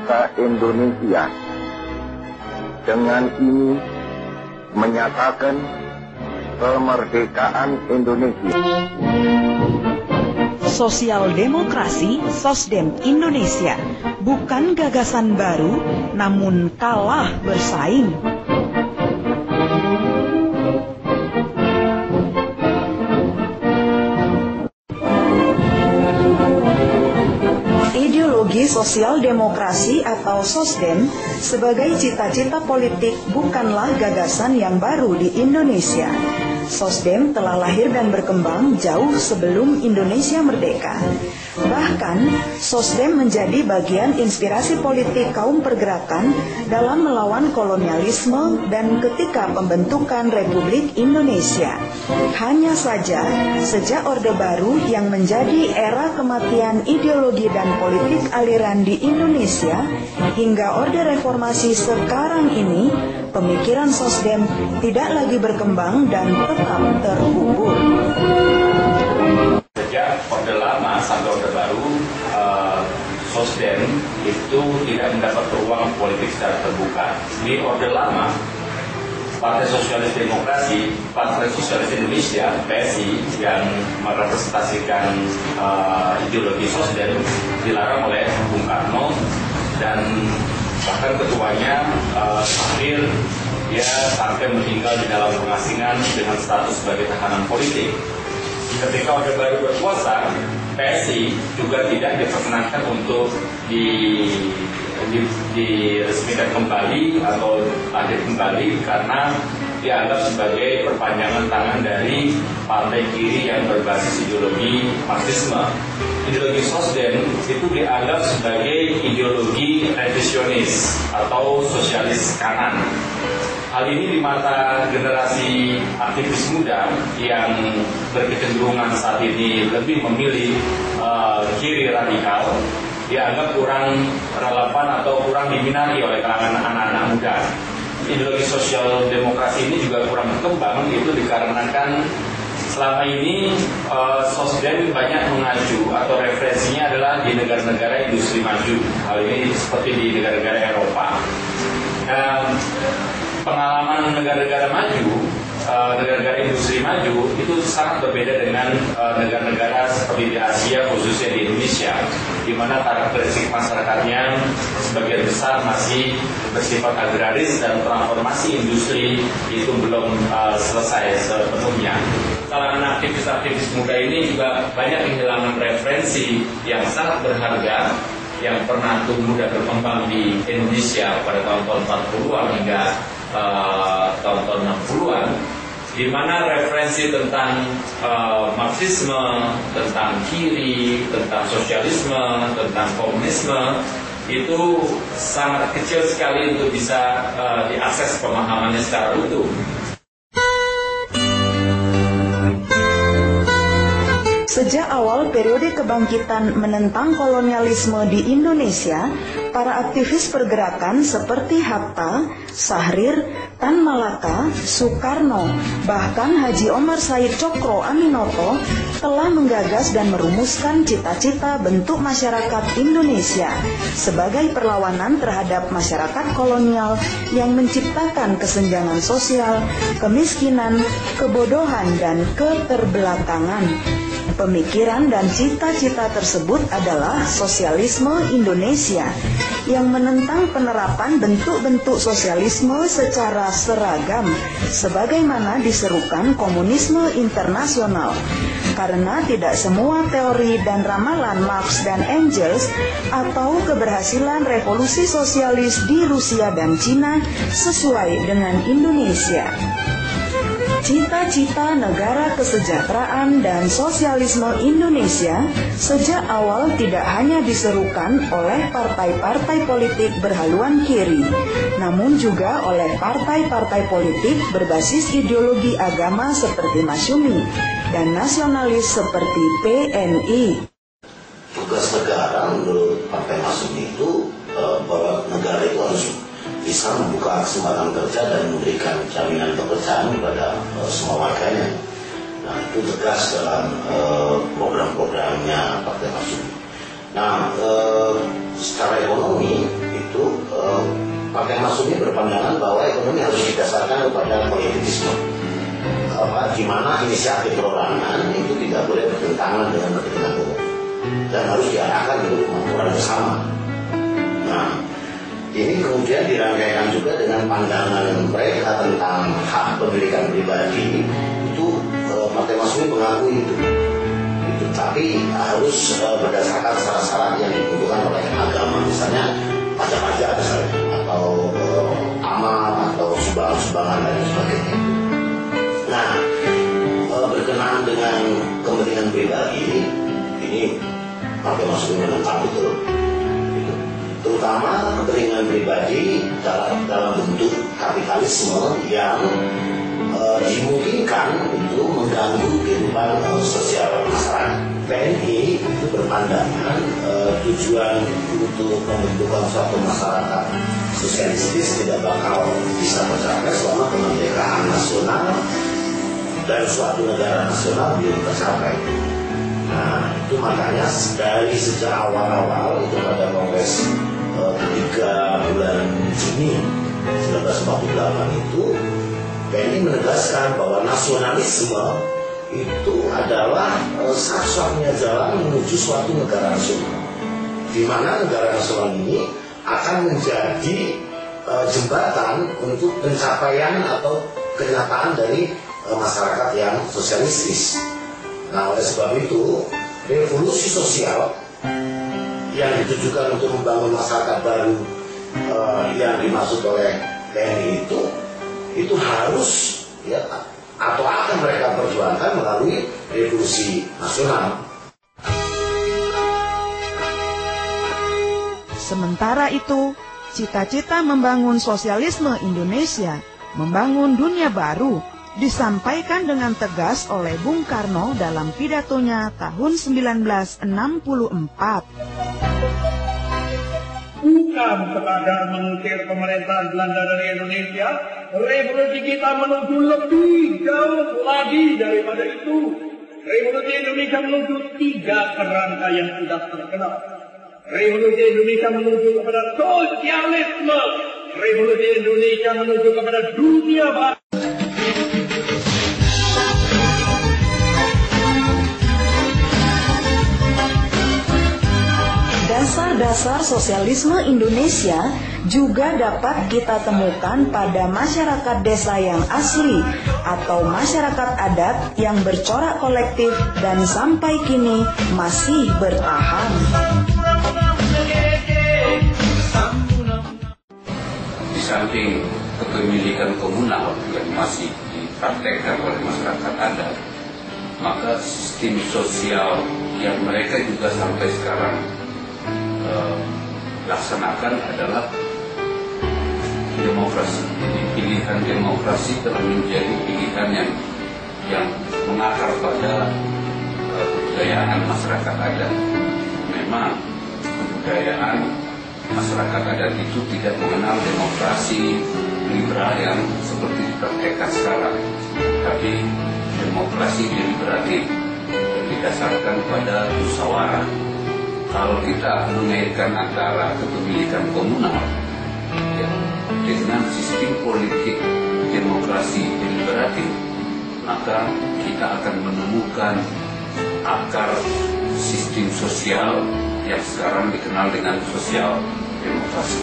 bangsa Indonesia. Dengan ini menyatakan kemerdekaan Indonesia. Sosial demokrasi Sosdem Indonesia bukan gagasan baru, namun kalah bersaing. Ideologi sosial demokrasi atau Sosdem sebagai cita-cita politik bukanlah gagasan yang baru di Indonesia. Sosdem telah lahir dan berkembang jauh sebelum Indonesia merdeka. Bahkan, Sosdem menjadi bagian inspirasi politik kaum pergerakan dalam melawan kolonialisme dan ketika pembentukan Republik Indonesia. Hanya saja, sejak Orde Baru yang menjadi era kematian ideologi dan politik aliran di Indonesia, hingga Orde Reformasi sekarang ini, pemikiran Sosdem tidak lagi berkembang dan tetap terkubur. Sejak Orde Lama sampai Orde Baru, Sosdem itu tidak mendapat ruang politik secara terbuka. Di Orde Lama, Partai Sosialis Demokrasi, Partai Sosialis Indonesia (PSI) yang merepresentasikan ideologi Sosdem dilarang oleh Bung Karno dan bahkan ketuanya hampir dia sampai meninggal di dalam pengasingan dengan status sebagai tahanan politik. Ketika Orde Baru berkuasa, PSI juga tidak diperkenankan untuk diresmikan kembali atau hadir kembali karena dianggap sebagai perpanjangan tangan dari partai kiri yang berbasis ideologi Marxisme. Ideologi Sosdem itu dianggap sebagai ideologi revisionis atau sosialis kanan. Hal ini di mata generasi aktivis muda yang berkecenderungan saat ini lebih memilih kiri radikal, dianggap kurang relevan atau kurang diminati oleh kalangan anak-anak muda. Ideologi sosial demokrasi ini juga kurang berkembang, itu dikarenakan selama ini Sosdem banyak mengacu atau referensinya adalah di negara-negara industri maju. Hal ini seperti di negara-negara Eropa. Pengalaman negara-negara maju, negara-negara industri maju itu sangat berbeda dengan negara-negara seperti di Asia, khususnya di Indonesia, di mana karakteristik masyarakatnya sebagian besar masih bersifat agraris dan transformasi industri itu belum selesai sepenuhnya. Kalangan aktivis-aktivis muda ini juga banyak kehilangan referensi yang sangat berharga yang pernah tumbuh dan berkembang di Indonesia pada tahun-tahun 40-an hingga tahun-tahun 60-an, di mana referensi tentang Marxisme, tentang kiri, tentang sosialisme, tentang komunisme itu sangat kecil sekali untuk bisa diakses pemahamannya secara utuh. Sejak awal periode kebangkitan menentang kolonialisme di Indonesia, para aktivis pergerakan seperti Hatta, Syahrir, Tan Malaka, Soekarno, bahkan Haji Omar Said Cokro Aminoto telah menggagas dan merumuskan cita-cita bentuk masyarakat Indonesia sebagai perlawanan terhadap masyarakat kolonial yang menciptakan kesenjangan sosial, kemiskinan, kebodohan, dan keterbelakangan. Pemikiran dan cita-cita tersebut adalah sosialisme Indonesia yang menentang penerapan bentuk-bentuk sosialisme secara seragam sebagaimana diserukan komunisme internasional. Karena tidak semua teori dan ramalan Marx dan Engels atau keberhasilan revolusi sosialis di Rusia dan Cina sesuai dengan Indonesia. Cita-cita negara kesejahteraan dan sosialisme Indonesia sejak awal tidak hanya diserukan oleh partai-partai politik berhaluan kiri, namun juga oleh partai-partai politik berbasis ideologi agama seperti Masyumi dan nasionalis seperti PNI. Tugas negara menurut Partai Masyumi itu bahwa negara itu harus bisa membuka kesempatan kerja dan memberikan jaminan pekerjaan kepada semua warganya. Nah, itu tegas dalam program-programnya Partai Masyumi. Nah, secara ekonomi satu, Partai Masyumi berpandangan bahwa ekonomi harus didasarkan kepada kolektivisme, di mana inisiatif perorangan itu tidak boleh bertentangan dengan kepentingan umum dan harus diarahkan untuk kemakmuran bersama. Nah, ini kemudian dirangkaikan juga dengan pandangan mereka tentang hak pemilikan pribadi. Itu Partai Masyumi mengakui itu. Tapi harus berdasarkan syarat-syarat yang ditentukan oleh agama, misalnya pajak-pajak misalnya, atau amal atau sumbangan dan sebagainya. Nah, berkenaan dengan kepentingan pribadi, ini Partai Masyumi menentang betul. Terutama kepentingan pribadi dalam bentuk kapitalisme yang dimungkinkan untuk mengganggu kehidupan sosial masyarakat. PNI itu berpandangan tujuan untuk pembentukan suatu masyarakat sosialistis tidak bakal bisa tercapai selama kemerdekaan nasional dan suatu negara nasional belum tercapai. Nah, itu makanya dari sejak awal-awal itu pada Kongres ketiga bulan Juni 1948 itu PNI menegaskan bahwa nasionalisme itu adalah satu-satunya jalan menuju suatu negara nasional, di mana negara nasional ini akan menjadi jembatan untuk pencapaian atau kenyataan dari masyarakat yang sosialistis. Nah, oleh sebab itu revolusi sosial yang ditujukan untuk membangun masyarakat baru yang dimaksud oleh PNI itu harus ya, atau akan mereka perjuangkan melalui revolusi nasional. Sementara itu, cita-cita membangun sosialisme Indonesia, membangun dunia baru, disampaikan dengan tegas oleh Bung Karno dalam pidatonya tahun 1964. Bukan sekadar mengusir pemerintahan Belanda dari Indonesia, revolusi kita menuju lebih jauh lagi daripada itu. Revolusi Indonesia menuju 3 kerangka yang sudah terkenal. Revolusi Indonesia menuju kepada sosialisme. Revolusi Indonesia menuju kepada dunia baru. Dasar-dasar sosialisme Indonesia juga dapat kita temukan pada masyarakat desa yang asli atau masyarakat adat yang bercorak kolektif dan sampai kini masih bertahan. Di samping kepemilikan komunal yang masih dipraktekkan oleh masyarakat adat, maka sistem sosial yang mereka juga sampai sekarang laksanakan adalah demokrasi. Jadi pilihan demokrasi telah menjadi pilihan yang mengakar pada kebudayaan masyarakat adat. Memang kebudayaan masyarakat adat itu tidak mengenal demokrasi liberal yang seperti dipraktekkan sekarang, tapi demokrasi deliberatif yang didasarkan pada musyawarah. Kalau kita mengaitkan antara kepemilikan komunal ya, dengan sistem politik demokrasi deliberatif, maka kita akan menemukan akar sistem sosial yang sekarang dikenal dengan sosial demokrasi.